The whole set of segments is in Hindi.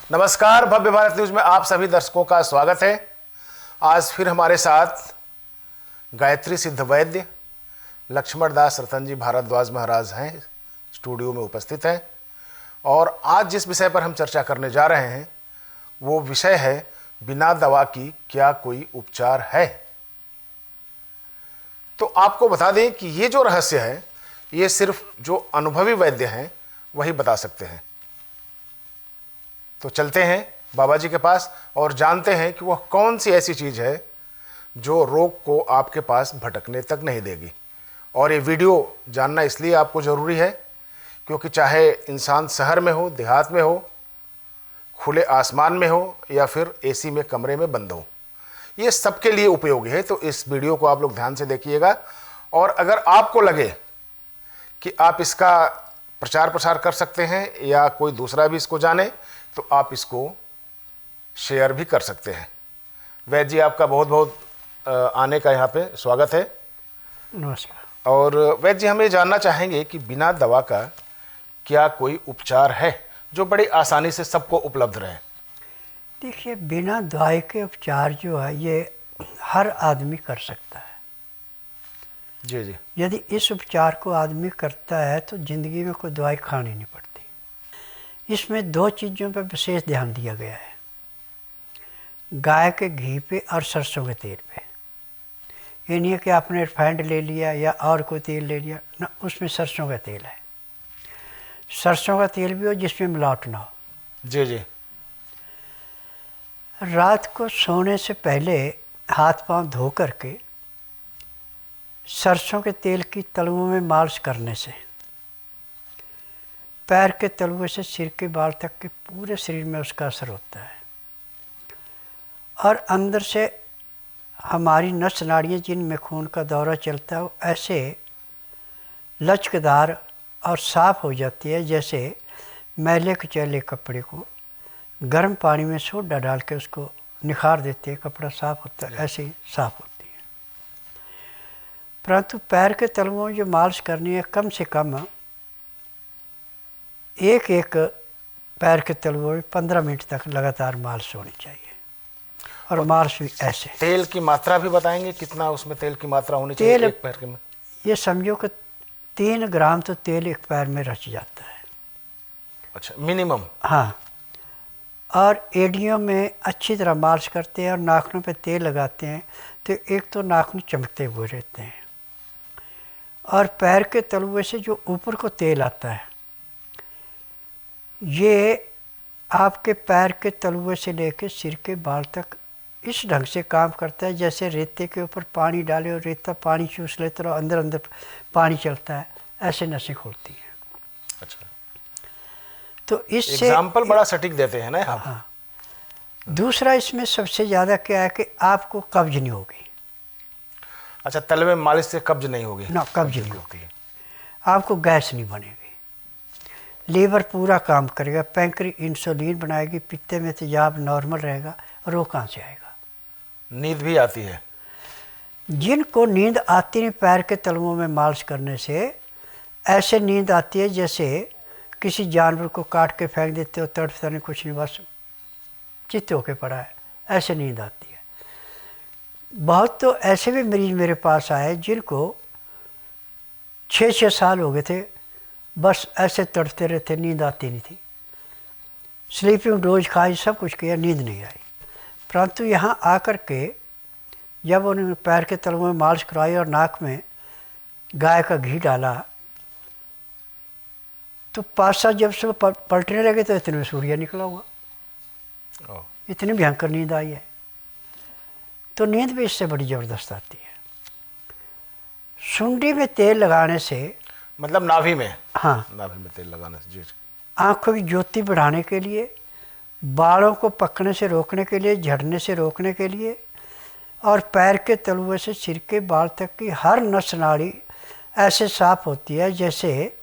नमस्कार, भव्य भारत न्यूज में आप सभी दर्शकों का स्वागत है। आज फिर हमारे साथ गायत्री सिद्ध वैद्य लक्ष्मण दास रतन जी भारद्वाज महाराज हैं, स्टूडियो में उपस्थित हैं। और आज जिस विषय पर हम चर्चा करने जा रहे हैं वो विषय है बिना दवा की क्या कोई उपचार है। तो आपको बता दें कि ये जो रहस्य है ये सिर्फ जो अनुभवी वैद्य हैं वही बता सकते हैं। तो चलते हैं बाबा जी के पास और जानते हैं कि वह कौन सी ऐसी चीज़ है जो रोग को आपके पास भटकने तक नहीं देगी। और ये वीडियो जानना इसलिए आपको ज़रूरी है क्योंकि चाहे इंसान शहर में हो, देहात में हो, खुले आसमान में हो या फिर एसी में कमरे में बंद हो, ये सबके लिए उपयोगी है। तो इस वीडियो को आप लोग ध्यान से देखिएगा और अगर आपको लगे कि आप इसका प्रचार प्रसार कर सकते हैं या कोई दूसरा भी इसको जाने तो आप इसको शेयर भी कर सकते हैं। वैद्य जी, आपका बहुत बहुत आने का यहाँ पे स्वागत है। नमस्कार। और वैद्य जी, हम ये जानना चाहेंगे कि बिना दवा का क्या कोई उपचार है जो बड़ी आसानी से सबको उपलब्ध रहे। देखिए, बिना दवाई के उपचार जो है ये हर आदमी कर सकता है। जी जी। यदि इस उपचार को आदमी करता है तो ज़िंदगी में कोई दवाई खानी नहीं पड़ती। इसमें दो चीज़ों पर विशेष ध्यान दिया गया है, गाय के घी पे और सरसों के तेल पे। ये नहीं है कि आपने रिफाइंड ले लिया या और कोई तेल ले लिया ना, उसमें सरसों का तेल है। सरसों का तेल भी हो जिसमें मिलावट ना हो। जी जी। रात को सोने से पहले हाथ पांव धो करके सरसों के तेल की तलुओं में मालिश करने से पैर के तलुए से सिर के बाल तक के पूरे शरीर में उसका असर होता है। और अंदर से हमारी नस नाड़ियाँ जिनमें खून का दौरा चलता है वो ऐसे लचकदार और साफ़ हो जाती है जैसे मैले कुचैले कपड़े को गर्म पानी में सोडा डाल के उसको निखार देते हैं, कपड़ा साफ़ होता है, ऐसे ही साफ़ होती है। परंतु पैर के तलुओं में जो मालिश करनी है, कम से कम एक एक पैर के तलुओं में 15 मिनट तक लगातार मालिश होनी चाहिए। और मालिश भी ऐसे। तेल की मात्रा भी बताएंगे, कितना उसमें तेल की मात्रा होनी चाहिए एक पैर के में? ये समझो कि 3 ग्राम तो तेल एक पैर में रच जाता है। अच्छा, मिनिमम? हाँ। और एड़ियों में अच्छी तरह मालिश करते हैं और नाखूनों पे तेल लगाते हैं तो एक तो नाखून चमकते हुए रहते हैं और पैर के तलुए से जो ऊपर को तेल आता है ये आपके पैर के तलुए से लेकर सिर के बाल तक इस ढंग से काम करता है जैसे रेते के ऊपर पानी डाले और रेता पानी चूस लेते रहो, अंदर अंदर पानी चलता है, ऐसे नसें खुलती हैं। अच्छा, तो इससे एग्जाम्पल बड़ा सटीक देते हैं ना आप। हाँ। दूसरा इसमें सबसे ज़्यादा क्या है कि आपको कब्ज नहीं होगी। अच्छा, तले में मालिश से कब्ज नहीं होगी? ना, कब्ज नहीं होगी। आपको गैस नहीं बनेगी, लीवर पूरा काम करेगा, पैंक्री इंसुलिन बनाएगी, पित्ते में तेजाब नॉर्मल रहेगा। और वो कहाँ से आएगा? नींद भी आती है? जिनको नींद आती नहीं पैर के तलुओं में मालिश करने से, ऐसे नींद आती है जैसे किसी जानवर को काट के फेंक देते हो, तड़पता नहीं, कुछ नहीं, बस चित्त होके पड़ा है, ऐसे नींद आती है। बहुत तो ऐसे भी मरीज मेरे पास आए जिनको 6-6 साल हो गए थे, बस ऐसे तड़पते रहते, नींद आती नहीं थी। स्लीपिंग डोज खाई, सब कुछ किया, नींद नहीं आई। परंतु यहाँ आकर के जब उन्होंने पैर के तलुओं में मालिश कराई और नाक में गाय का घी डाला तो 5-7 जब से पलटने लगे तो इतने में सूर्य निकला हुआ। इतनी भयंकर नींद आई है। तो नींद भी इससे बड़ी ज़बरदस्त आती है। सुंडी में तेल लगाने से, मतलब नाभि में? हाँ, नाभि में तेल लगाने से। जी। आँखों की ज्योति बढ़ाने के लिए, बालों को पकने से रोकने के लिए, झड़ने से रोकने के लिए, और पैर के तलुए से सिर के बाल तक की हर नस नाड़ी ऐसे साफ होती है जैसे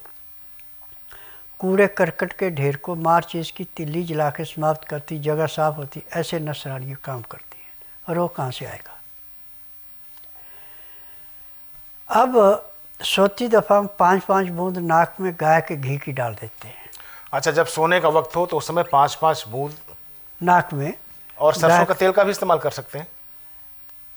कूड़े करकट के ढेर को माचिस की तिल्ली जला के समाप्त करती, जगह साफ होती, ऐसे नस नाड़ियाँ काम करती हैं। और वो कहाँ से आएगा? अब सोती दफ़ा हम 5-5 बूंद नाक में गाय के घी की डाल देते हैं। अच्छा, जब सोने का वक्त हो तो उस समय 5-5 बूंद नाक में। और सरसों का तेल का भी इस्तेमाल कर सकते हैं?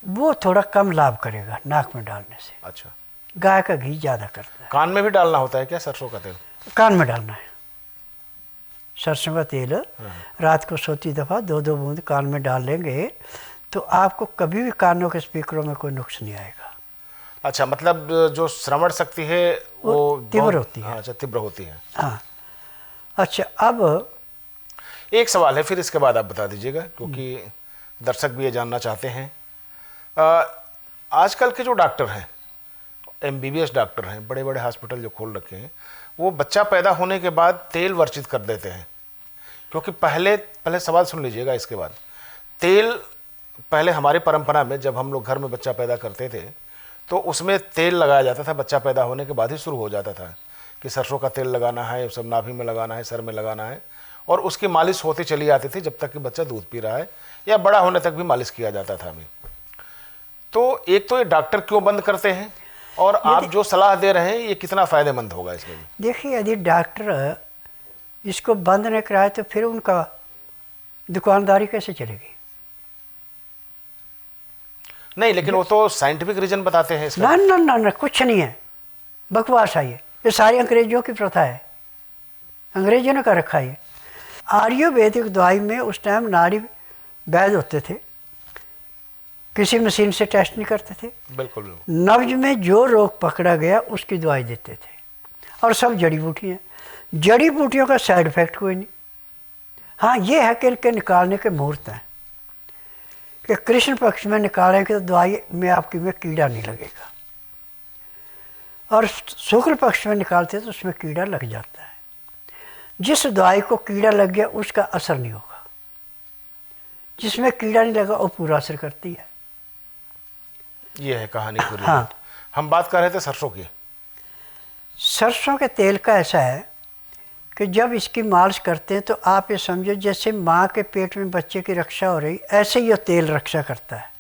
वो थोड़ा कम लाभ करेगा नाक में डालने से। अच्छा। गाय का घी ज़्यादा करता है। कान में भी डालना होता है क्या सरसों का तेल? कान में डालना है सरसों का तेल। रात को सोती दफ़ा 2-2 बूंद कान में डाल लेंगे तो आपको कभी भी कानों के स्पीकरों में कोई नुक्स नहीं आएगा। अच्छा, मतलब जो श्रवण शक्ति है वो तीव्र होती है। अच्छा, तीव्र होती है। हाँ। अच्छा, अब एक सवाल है, फिर इसके बाद आप बता दीजिएगा, क्योंकि दर्शक भी ये जानना चाहते हैं। आजकल के जो डॉक्टर हैं, MBBS डॉक्टर हैं, बड़े बड़े हॉस्पिटल जो खोल रखे हैं, वो बच्चा पैदा होने के बाद तेल वर्जित कर देते हैं। क्योंकि पहले सवाल सुन लीजिएगा इसके बाद। तेल पहले हमारी परंपरा में जब हम लोग घर में बच्चा पैदा करते थे तो उसमें तेल लगाया जाता था, बच्चा पैदा होने के बाद ही शुरू हो जाता था कि सरसों का तेल लगाना है, सब नाभि में लगाना है, सर में लगाना है, और उसकी मालिश होती चली आती थी जब तक कि बच्चा दूध पी रहा है, या बड़ा होने तक भी मालिश किया जाता था हमें। तो एक तो ये डॉक्टर क्यों बंद करते हैं, और आप जो सलाह दे रहे हैं ये कितना फ़ायदेमंद होगा इसमें भी? देखिए, यदि डॉक्टर इसको बंद नहीं कराए तो फिर उनका दुकानदारी कैसे चलेगी? नहीं, लेकिन वो तो साइंटिफिक रीजन बताते हैं इसका। ना ना ना ना, कुछ नहीं है, बकवास है ये सारी अंग्रेजों की प्रथा है, अंग्रेजों ने कर रखा है। आयुर्वेदिक दवाई में उस टाइम नाड़ी वैद्य होते थे, किसी मशीन से टेस्ट नहीं करते थे। बिल्कुल बिल्कुल। नब्ज में जो रोग पकड़ा गया उसकी दवाई देते थे, और सब जड़ी बूटी हैं। जड़ी बूटियों का साइड इफेक्ट कोई नहीं। हाँ, ये है कि इनके निकालने के मुहूर्त हैं कि कृष्ण पक्ष में निकालेंगे तो दवाई में आपकी में कीड़ा नहीं लगेगा, और शुक्ल पक्ष में निकालते तो उसमें कीड़ा लग जाता है। जिस दवाई को कीड़ा लग गया उसका असर नहीं होगा, जिसमें कीड़ा नहीं लगा वो पूरा असर करती है। ये है कहानी पूरी। हाँ। हम बात कर रहे थे सरसों की। सरसों के तेल का ऐसा है कि जब इसकी मालिश करते हैं तो आप ये समझो जैसे माँ के पेट में बच्चे की रक्षा हो रही, ऐसे ही ये तेल रक्षा करता है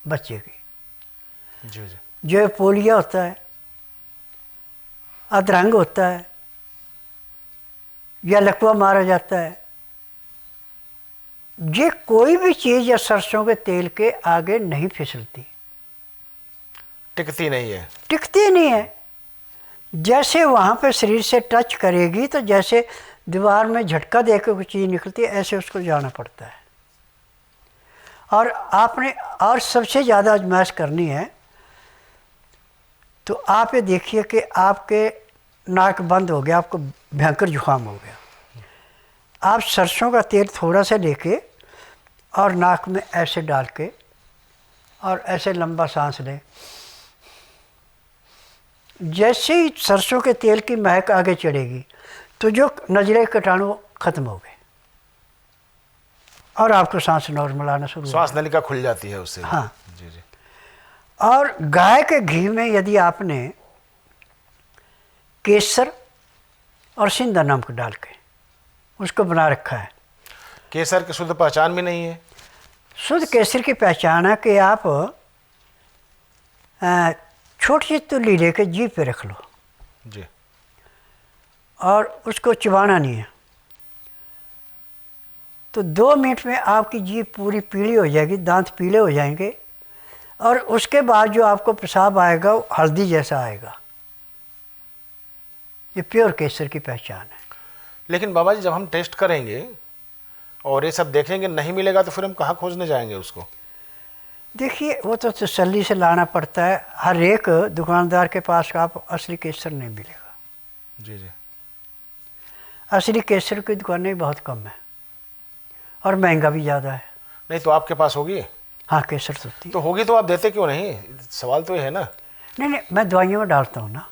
बच्चे की। जी जी। जो पोलियो होता है, अधरंग होता है, या लकवा मारा जाता है, ये कोई भी चीज़ या सरसों के तेल के आगे नहीं फिसलती, टिकती नहीं है, टिकती नहीं है। जैसे वहाँ पे शरीर से टच करेगी तो जैसे दीवार में झटका देकर कोई चीज़ निकलती है, ऐसे उसको जाना पड़ता है। और आपने और सबसे ज़्यादा आजमाइश करनी है तो आप ये देखिए कि आपके नाक बंद हो गया, आपको भयंकर जुकाम हो गया, आप सरसों का तेल थोड़ा सा लेके और नाक में ऐसे डाल के और ऐसे लंबा सांस लें, जैसे ही सरसों के तेल की महक आगे चढ़ेगी तो जो नजरे कीटाणु खत्म हो गए और आपको सांस नॉर्मल आना शुरू हो श्वास नलिका खुल जाती है उससे। हाँ। जी जी। और गाय के घी में यदि आपने केसर और सिंधा नमक डाल के उसको बना रखा है। केसर की शुद्ध पहचान भी नहीं है? शुद्ध केसर की पहचान है कि आप छोटी सी तुल्ली लेके जीभ पे रख लो जी, और उसको चबाना नहीं है, तो 2 मिनट में आपकी जीभ पूरी पीली हो जाएगी, दांत पीले हो जाएंगे, और उसके बाद जो आपको पेशाब आएगा वो हल्दी जैसा आएगा। ये प्योर केसर की पहचान है। लेकिन बाबा जी जब हम टेस्ट करेंगे और ये सब देखेंगे नहीं मिलेगा तो फिर हम कहाँ खोजने जाएंगे उसको? देखिए, वो तो तसल्ली से लाना पड़ता है। हर एक दुकानदार के पास आप असली केसर नहीं मिलेगा। जी जी। असली केसर की दुकानें बहुत कम है और महंगा भी ज़्यादा है। नहीं तो आपके पास होगी? हाँ, केसर तो होती है। तो होगी तो आप देते क्यों नहीं? सवाल तो ये है ना। नहीं नहीं, मैं दवाइयों में डालता हूँ ना।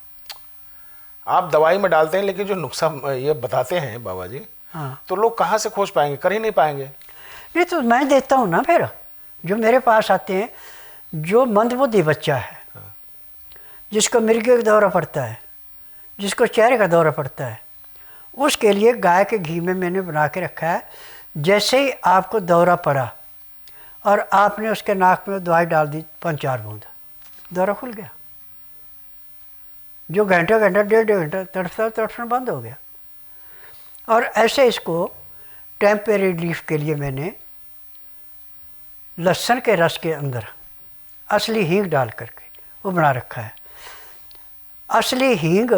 आप दवाई में डालते हैं लेकिन जो नुस्खा ये बताते हैं बाबा जी, हाँ, तो लोग कहाँ से खोज पाएंगे? कर ही नहीं पाएंगे। नहीं तो मैं देता हूँ ना। फिर जो मेरे पास आते हैं, जो मंदबुद्धि बच्चा है, जिसको मिर्गे का दौरा पड़ता है, जिसको चेहरे का दौरा पड़ता है, उसके लिए गाय के घी में मैंने बना के रखा है। जैसे ही आपको दौरा पड़ा और आपने उसके नाक में दवाई डाल दी 5-4 बूंद, दौरा खुल गया। जो घंटा 1.5 घंटा तड़फता तड़फना बंद हो गया। और ऐसे इसको टेम्परेरी रिलीफ के लिए मैंने लहसुन के रस के अंदर असली हींग डाल करके वो बना रखा है। असली हींग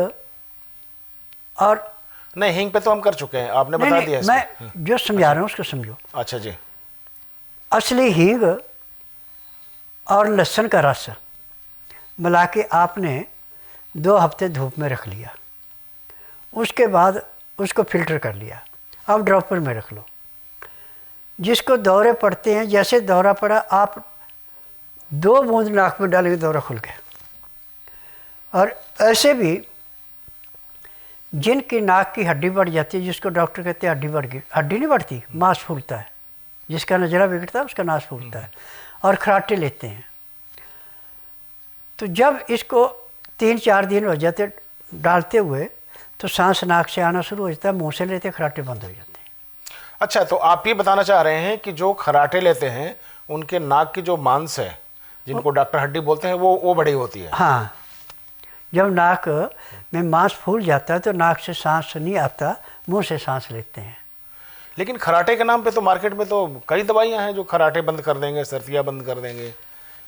और नहीं, हींग पे तो हम कर चुके हैं, आपने बता दिया इसमें। मैं जो समझा रहा हूँ उसको समझो। अच्छा जी। असली हींग और लहसुन का रस मिला के आपने 2 हफ्ते धूप में रख लिया, उसके बाद उसको फिल्टर कर लिया, अब ड्रॉपर में रख लो। जिसको दौरे पड़ते हैं, जैसे दौरा पड़ा आप 2 बूंद नाक में डालेंगे दौरा खुल गया। और ऐसे भी जिनकी नाक की हड्डी बढ़ जाती है, जिसको डॉक्टर कहते हैं हड्डी बढ़ गई, हड्डी नहीं बढ़ती, मांस फूलता है, जिसका नजरा बिगड़ता है उसका नाश फूलता है, और खराटे लेते हैं। तो जब इसको 3-4 दिन हो जाते डालते हुए, तो सांस नाक से आना शुरू हो जाता है, मुंह से लेते खराटे बंद हो जाते हैं। अच्छा, तो आप ये बताना चाह रहे हैं कि जो खराटे लेते हैं उनके नाक की जो मांस है, जिनको डॉक्टर हड्डी बोलते हैं, वो बड़ी होती है। हाँ, जब नाक में मांस फूल जाता है तो नाक से सांस नहीं आता, मुंह से सांस लेते हैं। लेकिन खराटे के नाम पे तो मार्केट में तो कई दवाइयां हैं जो खराटे बंद कर देंगे, सर्दियाँ बंद कर देंगे,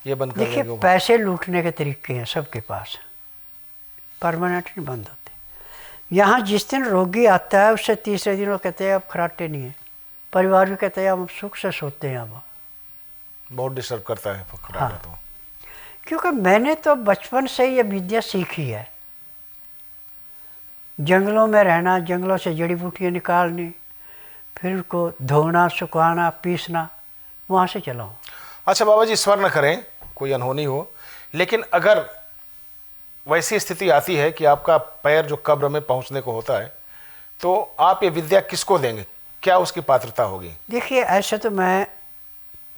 ये बंद कर देखिए, देंगे। पैसे लूटने के तरीके हैं सबके पास, परमानेंट नहीं बंद होते। यहाँ जिस दिन रोगी आता है उससे तीसरे दिन वो कहते हैं अब खराटे नहीं है, परिवार भी कहते हैं अब सुख से सोते हैं। अब बहुत डिस्टर्ब करता है खराटा। हाँ। तो क्योंकि मैंने तो बचपन से ये विद्या सीखी है, जंगलों में रहना, जंगलों से जड़ी बूटियाँ निकालनी, फिर उनको धोना, सुखाना, पीसना, वहाँ से चला हूँ। अच्छा बाबा जी, स्वर न करें, कोई अनहोनी हो, लेकिन अगर वैसी स्थिति आती है कि आपका पैर जो कब्र में पहुंचने को होता है, तो आप ये विद्या किसको देंगे, क्या उसकी पात्रता होगी? देखिए, ऐसे तो मैं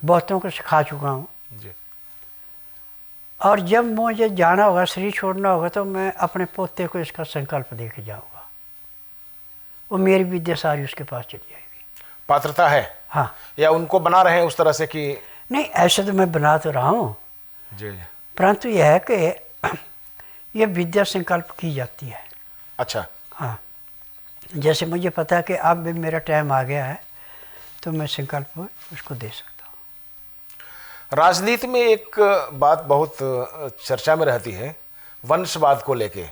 बहुतों को सिखा चुका हूँ जी। और जब मुझे जाना होगा, शरीर छोड़ना होगा, तो मैं अपने पोते को इसका संकल्प दे के जाऊँगा, वो मेरी विद्या सारी उसके पास चली जाएगी। पात्रता है? हाँ। या उनको बना रहे हैं उस तरह से कि? नहीं, ऐसे तो मैं बना तो रहा हूँ जी जी। परंतु यह है कि ये विद्या संकल्प की जाती है। अच्छा। हाँ, जैसे मुझे पता है कि अब भी मेरा टाइम आ गया है, तो मैं संकल्प उसको दे सकता हूँ। राजनीति में एक बात बहुत चर्चा में रहती है, वंशवाद को लेके।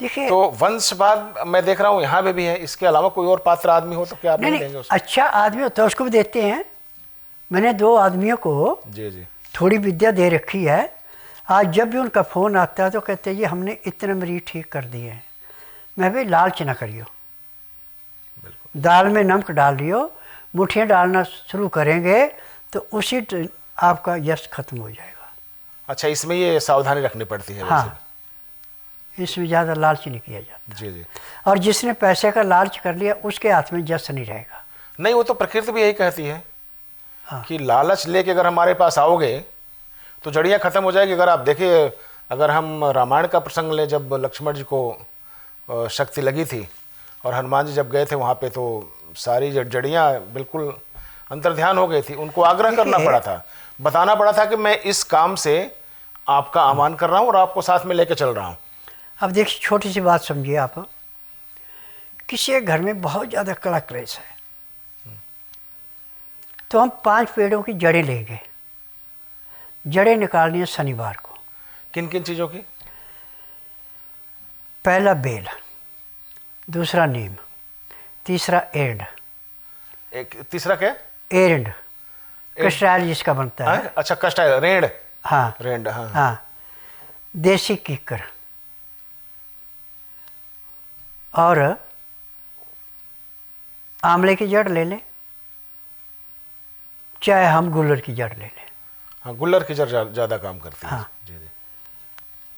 देखिए, तो वंशवाद मैं देख रहा हूँ यहाँ पे भी है, इसके अलावा कोई और पात्र आदमी हो तो क्या आप नहीं देंगे उसको? अच्छा आदमी होता है उसको भी देते हैं। मैंने 2 आदमियों को जी जी। थोड़ी विद्या दे रखी है। आज जब भी उनका फ़ोन आता है तो कहते हैं ये हमने इतने मरीज ठीक कर दिए हैं। मैं भाई लालच ना करियो, दाल में नमक डाल दियो, मुठियाँ डालना शुरू करेंगे तो उसी आपका यश खत्म हो जाएगा। अच्छा, इसमें ये सावधानी रखनी पड़ती है। हाँ, इसमें ज़्यादा लालच नहीं किया जाता। जी जी। और जिसने पैसे का लालच कर लिया उसके हाथ में यश नहीं रहेगा। नहीं, वो तो प्रकृति भी यही कहती है। हाँ। कि लालच लेके अगर हमारे पास आओगे तो जड़ियाँ खत्म हो जाएगी। अगर आप देखिए, अगर हम रामायण का प्रसंग लें, जब लक्ष्मण जी को शक्ति लगी थी और हनुमान जी जब गए थे वहाँ पे, तो सारी जड़ियाँ बिल्कुल अंतर्ध्यान हो गई थी। उनको आग्रह करना पड़ा था, बताना पड़ा था कि मैं इस काम से आपका आह्वान कर रहा हूँ और आपको साथ में लेके चल रहा हूँ। अब देखिए, छोटी सी बात समझिए आप, किसी एक घर में बहुत ज़्यादा कड़ा क्लेश है, तो हम 5 पेड़ों की जड़ें लेंगे। जड़ें निकालनी है शनिवार को। किन किन चीज़ों की? पहला बेल, दूसरा नीम, तीसरा एरंड। एक तीसरा क्या? एरंड, कस्टाइल जिसका बनता है। हाँ? अच्छा, कस्टाइल, रेंड। हाँ, रेंड, हाँ। हाँ, देसी कीकर और आंवले की जड़ ले लें, चाहे हम गुलर की जड़ ले लें। हाँ, गुल्लर की जड़ ज़्यादा काम करती है। हाँ। जी जी।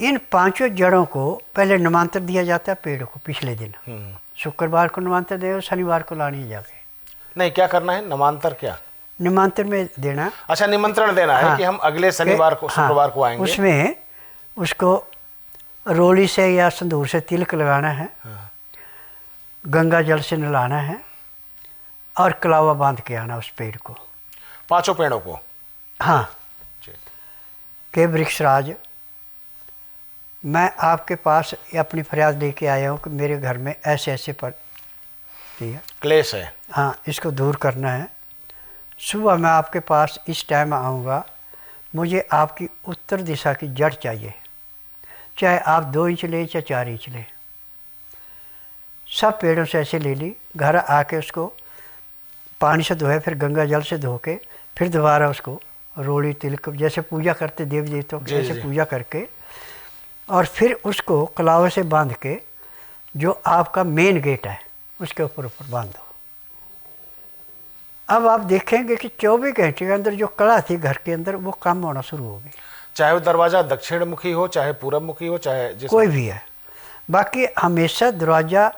इन 5 जड़ों को पहले नमांतर दिया जाता है पेड़ को। पिछले दिन शुक्रवार को नमांतर देगा, शनिवार को लानी है जाके। नहीं, क्या करना है? नमांतर क्या? निमंत्रण में देना। अच्छा, निमंत्रण देना है। हाँ, कि हम अगले शनिवार को, शुक्रवार को आएंगे। उसमें उसको रोली से या संदूर से तिलक लगाना है। हाँ। गंगा जल से नहलाना है और कलावा बांध के आना उस पेड़ को, 5 पेड़ों को। हाँ, के वृक्षराज, मैं आपके पास अपनी फरियाद लेके आया हूँ कि मेरे घर में ऐसे ऐसे पर सकती है। क्लेश है। हाँ, इसको दूर करना है। सुबह मैं आपके पास इस टाइम आऊँगा, मुझे आपकी उत्तर दिशा की जड़ चाहिए, चाहे आप 2 इंच लें चाहे 4 इंच लें। सब पेड़ों से ऐसे ले ली, घर आके उसको पानी से धोए, फिर गंगा जल से धो के फिर दोबारा उसको रोड़ी तिलक जैसे पूजा करते देवी देवताओं की, ऐसे पूजा करके और फिर उसको कलावे से बांध के जो आपका मेन गेट है उसके ऊपर बांध दो। अब आप देखेंगे कि 24 घंटे के अंदर जो कला थी घर के अंदर वो कम होना शुरू हो गई। चाहे वो दरवाज़ा दक्षिण मुखी हो, चाहे पूरब मुखी हो, चाहे कोई भी है, बाकी हमेशा दरवाज़ा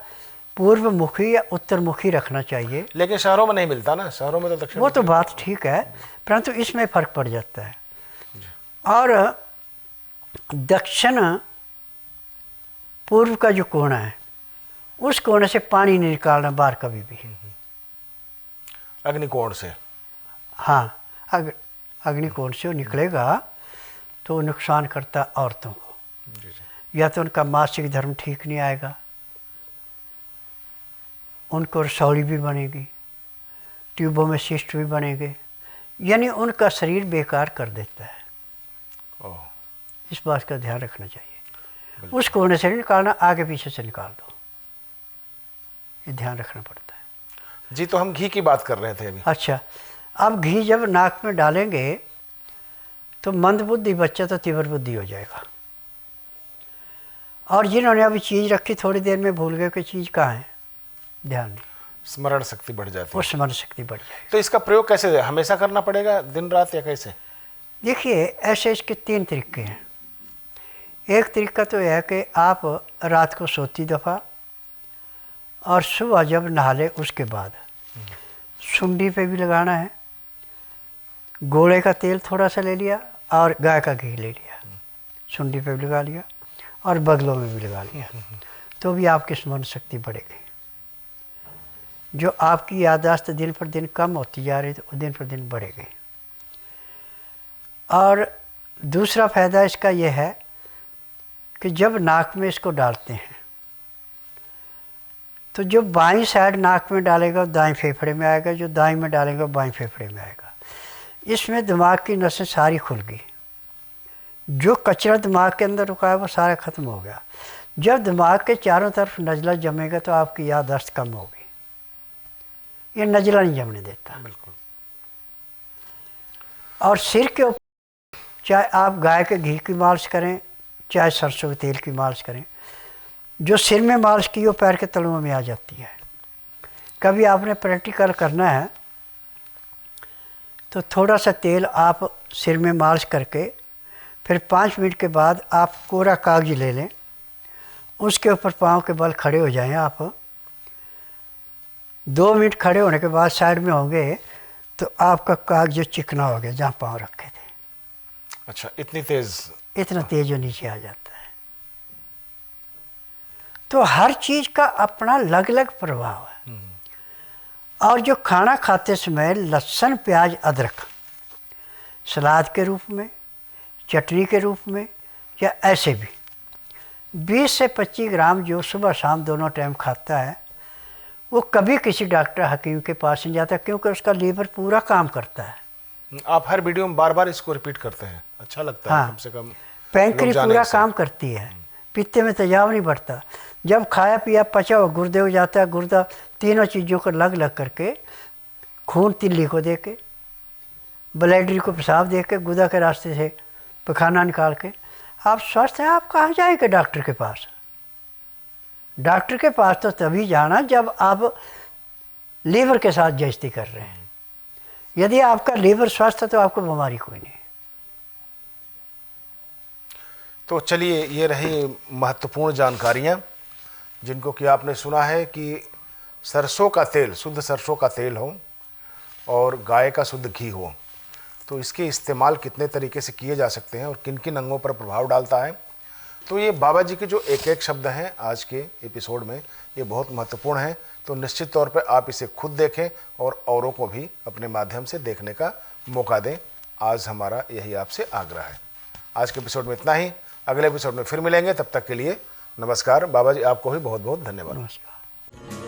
पूर्व मुखी या उत्तर मुखी रखना चाहिए। लेकिन शहरों में नहीं मिलता ना, शहरों में तो दक्षिण। वो तो बात ठीक है, परंतु इसमें फ़र्क पड़ जाता है। और दक्षिण पूर्व का जो कोना है उस कोने से पानी नहीं निकालना बाहर कभी भी। अग्निकोण से। हाँ, अग्निकोण से वो निकलेगा तो वो नुकसान करता औरतों को। या तो उनका मासिक धर्म ठीक नहीं आएगा, उनको रसौली भी बनेगी, ट्यूबों में सिस्ट भी बनेंगे, यानी उनका शरीर बेकार कर देता है। इस बात का ध्यान रखना चाहिए। उस कोने से नहीं निकालना, आगे पीछे से निकाल दो, ये ध्यान रखना पड़ता है। जी, तो हम घी की बात कर रहे थे अभी। अच्छा, अब घी जब नाक में डालेंगे तो मंदबुद्धि बच्चा तो तीव्र बुद्धि हो जाएगा। और जिन्होंने अभी चीज़ रखी थोड़ी देर में भूल गए कि चीज़ कहाँ है, ध्यान नहीं, स्मरण शक्ति बढ़ जाती है। और स्मरण शक्ति बढ़ जाएगी। तो इसका प्रयोग कैसे हमेशा करना पड़ेगा, दिन रात या कैसे? देखिए, ऐसे इसके 3 तरीके हैं। एक तरीका तो यह है कि आप रात को सोती दफ़ा और सुबह जब नहा ले उसके बाद सुंडी पे भी लगाना है, घोड़े का तेल थोड़ा सा ले लिया और गाय का घी ले लिया, सुंडी पे भी लगा लिया और बगलों में भी लगा लिया, तो भी आपकी स्मरण शक्ति बढ़ेगी। जो आपकी याददाश्त दिन पर दिन कम होती जा रही तो दिन पर दिन बढ़ेगी। और दूसरा फ़ायदा इसका यह है कि जब नाक में इसको डालते हैं तो जो बाईं साइड नाक में डालेगा वो दाएं फेफड़े में आएगा, जो दाएं में डालेगा वो बाएं फेफड़े में आएगा। इसमें दिमाग की नसें सारी खुल गई, जो कचरा दिमाग के अंदर रुका है वो सारा ख़त्म हो गया। जब दिमाग के चारों तरफ नज़ला जमेगा तो आपकी याददाश्त कम होगी, ये नज़ला नहीं जमने देता। बिल्कुल। और सिर के ऊपर चाहे आप गाय के घी की मालिश करें चाहे सरसों के तेल की मालिश करें, जो सिर में मालिश की वो पैर के तलुओं में आ जाती है। कभी आपने प्रैक्टिकल करना है तो थोड़ा सा तेल आप सिर में मालिश करके फिर 5 मिनट के बाद आप कोरा कागज ले लें, उसके ऊपर पाँव के बल खड़े हो जाएं। आप 2 मिनट खड़े होने के बाद साइड में होंगे तो आपका कागज चिकना हो गया जहाँ पाँव रखे थे। अच्छा, इतनी तेज? इतना तेज वो नीचे आ जाता है। तो हर चीज़ का अपना अलग अलग प्रभाव है। और जो खाना खाते समय लहसुन प्याज अदरक सलाद के रूप में, चटनी के रूप में या ऐसे भी 20 से 25 ग्राम जो सुबह शाम दोनों टाइम खाता है वो कभी किसी डॉक्टर हकीम के पास नहीं जाता, क्योंकि उसका लीवर पूरा काम करता है। आप हर वीडियो में बार बार इसको रिपीट करते हैं, अच्छा लगता है। हाँ, कम से कम पैंक्री पूरा काम करती है, पित्ते में तेजाब नहीं बढ़ता। जब खाया पिया पचा हुआ गुर्दे हो जाता है, गुर्दा तीनों चीज़ों को लग लग करके खून तिल्ली को दे के, ब्लैडरी को पेशाब दे के, गुदा के रास्ते से पखाना निकाल के आप स्वस्थ हैं। आप कहाँ जाएंगे डॉक्टर के पास? डॉक्टर के पास तो तभी जाना जब आप लीवर के साथ जस्ती कर रहे हैं। यदि आपका लीवर स्वस्थ है तो आपको बीमारी कोई नहीं। तो चलिए, ये रही महत्वपूर्ण जानकारियाँ जिनको कि आपने सुना है कि सरसों का तेल, शुद्ध सरसों का तेल हो और गाय का शुद्ध घी हो, तो इसके इस्तेमाल कितने तरीके से किए जा सकते हैं और किन किन अंगों पर प्रभाव डालता है। तो ये बाबा जी के जो एक एक शब्द हैं आज के एपिसोड में, ये बहुत महत्वपूर्ण हैं। तो निश्चित तौर पे आप इसे खुद देखें और औरों को भी अपने माध्यम से देखने का मौका दें। आज हमारा यही आपसे आग्रह है। आज के एपिसोड में इतना ही, अगले एपिसोड में फिर मिलेंगे। तब तक के लिए नमस्कार। बाबा जी, आपको भी बहुत बहुत धन्यवाद। नमस्कार।